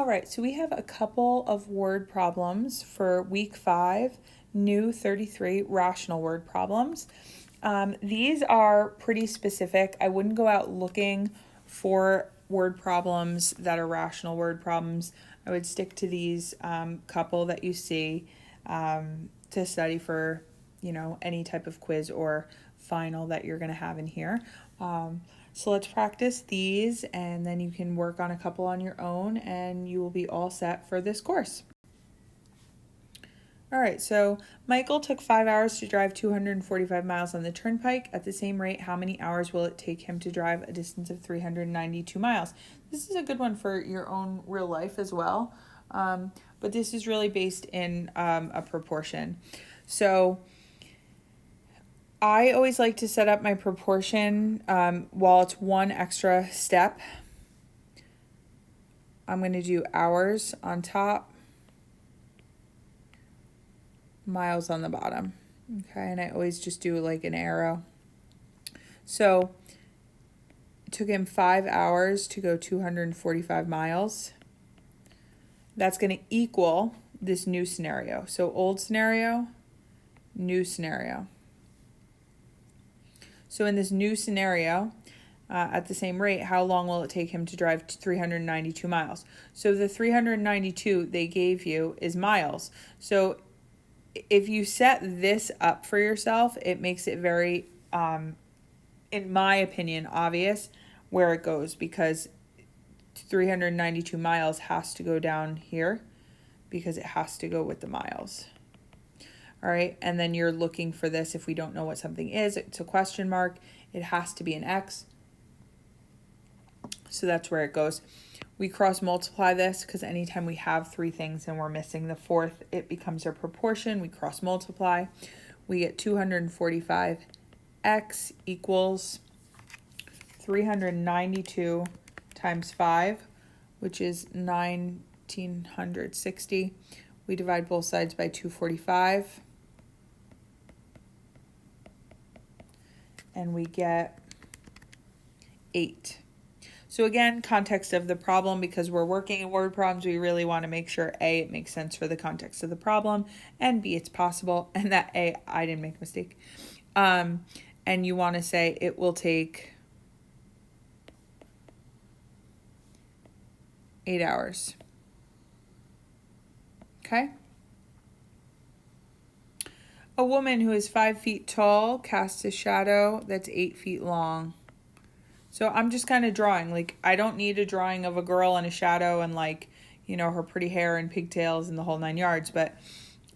right, so we have a couple of word problems for week 5, new 33 rational word problems. These are pretty specific. I wouldn't go out looking for word problems that are rational word problems. I would stick to these couple that you see to study for, any type of quiz or final that you're going to have in here. So let's practice these, and then you can work on a couple on your own, and you will be all set for this course. All right, so Michael took 5 hours to drive 245 miles on the turnpike. At the same rate, how many hours will it take him to drive a distance of 392 miles? This is a good one for your own real life as well, but this is really based in a proportion. So I always like to set up my proportion while it's one extra step. I'm going to do hours on top, miles on the bottom. Okay, and I always just do like an arrow. So it took him 5 hours to go 245 miles. That's going to equal this new scenario. So old scenario, new scenario. So in this new scenario, at the same rate, how long will it take him to drive 392 miles? So the 392 they gave you is miles. So if you set this up for yourself, it makes it very, in my opinion, obvious where it goes, because 392 miles has to go down here because it has to go with the miles. All right, and then you're looking for this. If we don't know what something is, it's a question mark. It has to be an X. So that's where it goes. We cross multiply this because anytime we have 3 things and we're missing the 4th, it becomes a proportion. We cross multiply. We get 245 X equals 392 times 5, which is 1960. We divide both sides by 245. And we get 8. So again, context of the problem, because we're working in word problems, we really want to make sure A, it makes sense for the context of the problem, and B, it's possible, and that A, I didn't make a mistake. And you want to say it will take 8 hours. Okay? A woman who is 5 feet tall casts a shadow that's 8 feet long. So I'm just kind of drawing. Like, I don't need a drawing of a girl in a shadow and her pretty hair and pigtails and the whole 9 yards. But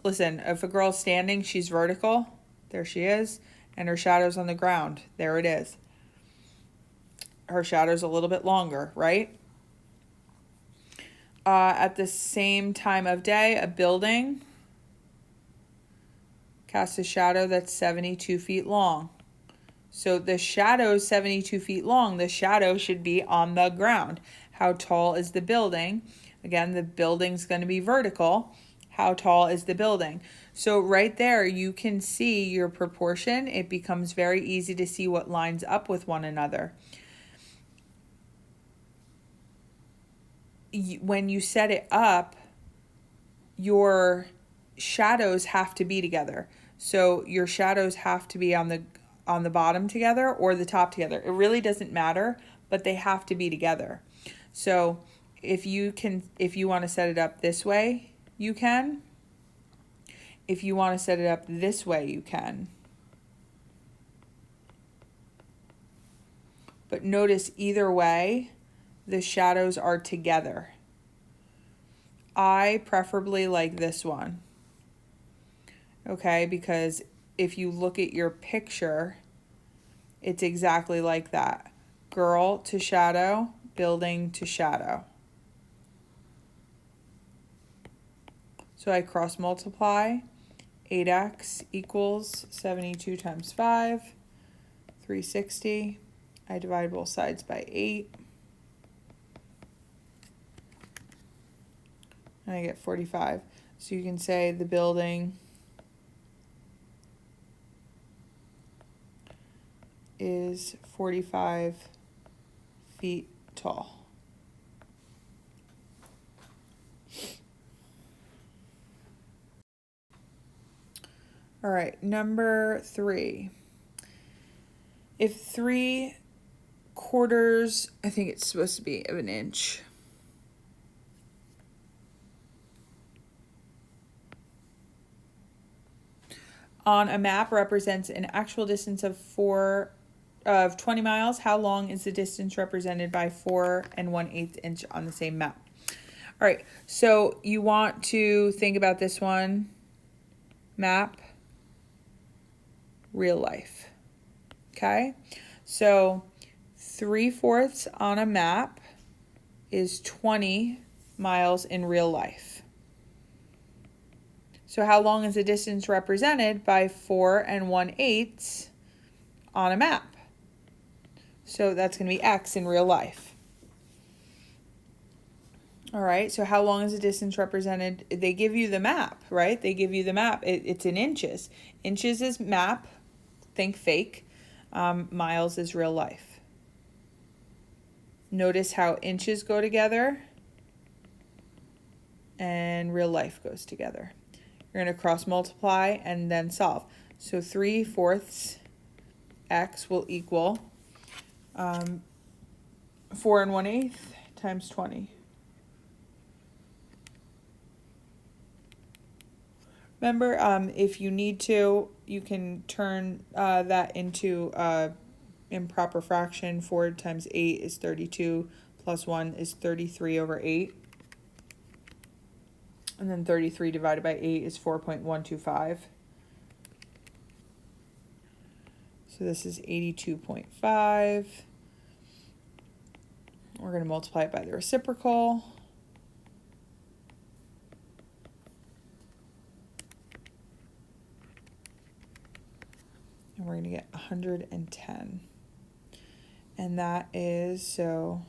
listen, if a girl's standing, she's vertical. There she is. And her shadow's on the ground. There it is. Her shadow's a little bit longer, right? At the same time of day, a building casts a shadow that's 72 feet long. So the shadow is 72 feet long. The shadow should be on the ground. How tall is the building? Again, the building's going to be vertical. How tall is the building? So right there, you can see your proportion. It becomes very easy to see what lines up with one another. When you set it up, your shadows have to be together. So your shadows have to be on the bottom together or the top together. It really doesn't matter, but they have to be together. So if you want to set it up this way, you can. If you want to set it up this way, you can. But notice either way, the shadows are together. I preferably like this one. Okay, because if you look at your picture, it's exactly like that. Girl to shadow, building to shadow. So I cross multiply. 8x equals 72 times 5, 360. I divide both sides by 8. And I get 45. So you can say the building is 45 feet tall. All right, number 3. If 3/4, I think it's supposed to be of an inch. On a map represents an actual distance of 20 miles, how long is the distance represented by 4 1/8 inch on the same map? All right, so you want to think about this one. Map, real life. Okay, so 3/4 on a map is 20 miles in real life. So how long is the distance represented by 4 1/8 on a map? So that's going to be X in real life. All right, so how long is the distance represented? They give you the map, right? They give you the map. It's in inches. Inches is map, think fake. Miles is real life. Notice how inches go together and real life goes together. You're going to cross multiply and then solve. So 3/4 X will equal 4 1/8 times 20. Remember, if you need to, you can turn that into improper fraction. 4 times 8 is 32, plus 1 is 33/8. And then 33 divided by 8 is 4.125. So this is 82.5. We're going to multiply it by the reciprocal. And we're going to get 110. And that is, so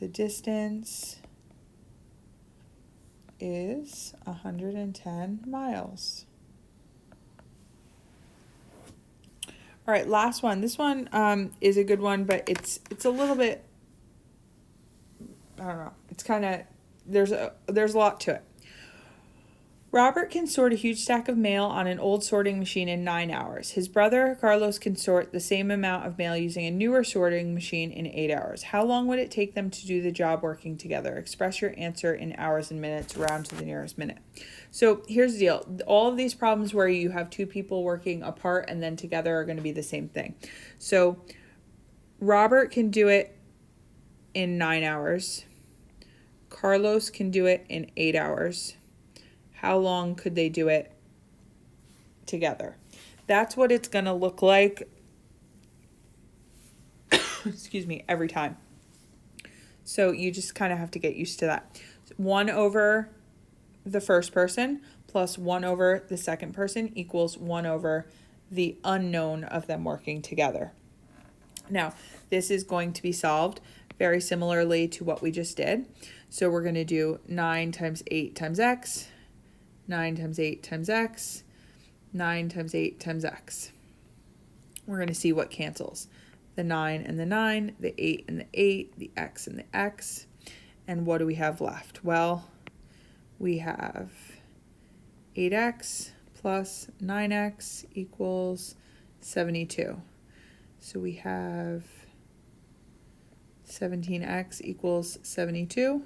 the distance is 110 miles. All right, last one. This one is a good one, but it's a little bit, I don't know. It's kind of, there's a lot to it. Robert can sort a huge stack of mail on an old sorting machine in 9 hours. His brother, Carlos, can sort the same amount of mail using a newer sorting machine in 8 hours. How long would it take them to do the job working together? Express your answer in hours and minutes, round to the nearest minute. So here's the deal. All of these problems where you have two people working apart and then together are going to be the same thing. So Robert can do it in 9 hours. Carlos can do it in 8 hours. How long could they do it together? That's what it's going to look like, excuse me, every time. So you just kind of have to get used to that. 1 over the first person plus 1 over the second person equals 1 over the unknown of them working together. Now, this is going to be solved very similarly to what we just did. So we're going to do 9 times 8 times x. 9 times 8 times x, 9 times 8 times x. We're going to see what cancels. The 9 and the 9, the 8 and the 8, the x and the x. And what do we have left? Well, we have 8x plus 9x equals 72. So we have 17x equals 72.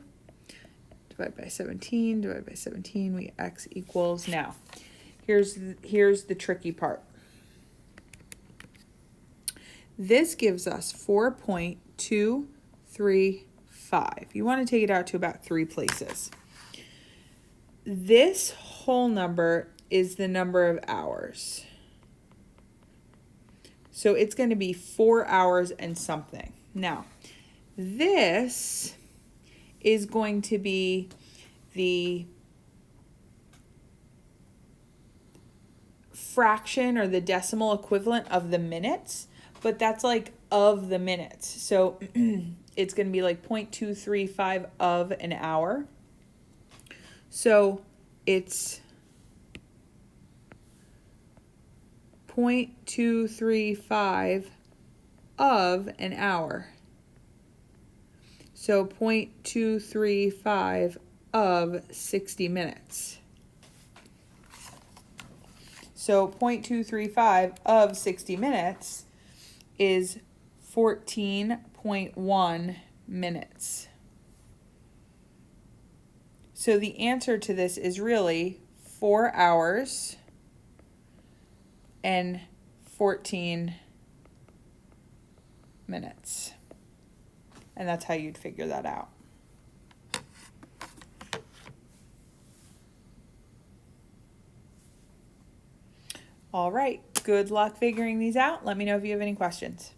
Divide by 17, divide by 17, we x equals. Now, here's the tricky part. This gives us 4.235. You want to take it out to about 3 places. This whole number is the number of hours. So it's going to be 4 hours and something. Now, this is going to be the fraction or the decimal equivalent of the minutes, but that's like of the minutes. So it's going to be like 0.235 of an hour. So it's 0.235 of an hour. So 0.235 of 60 minutes. So 0.235 of 60 minutes is 14.1 minutes. So the answer to this is really 4 hours and 14 minutes. And that's how you'd figure that out. All right, good luck figuring these out. Let me know if you have any questions.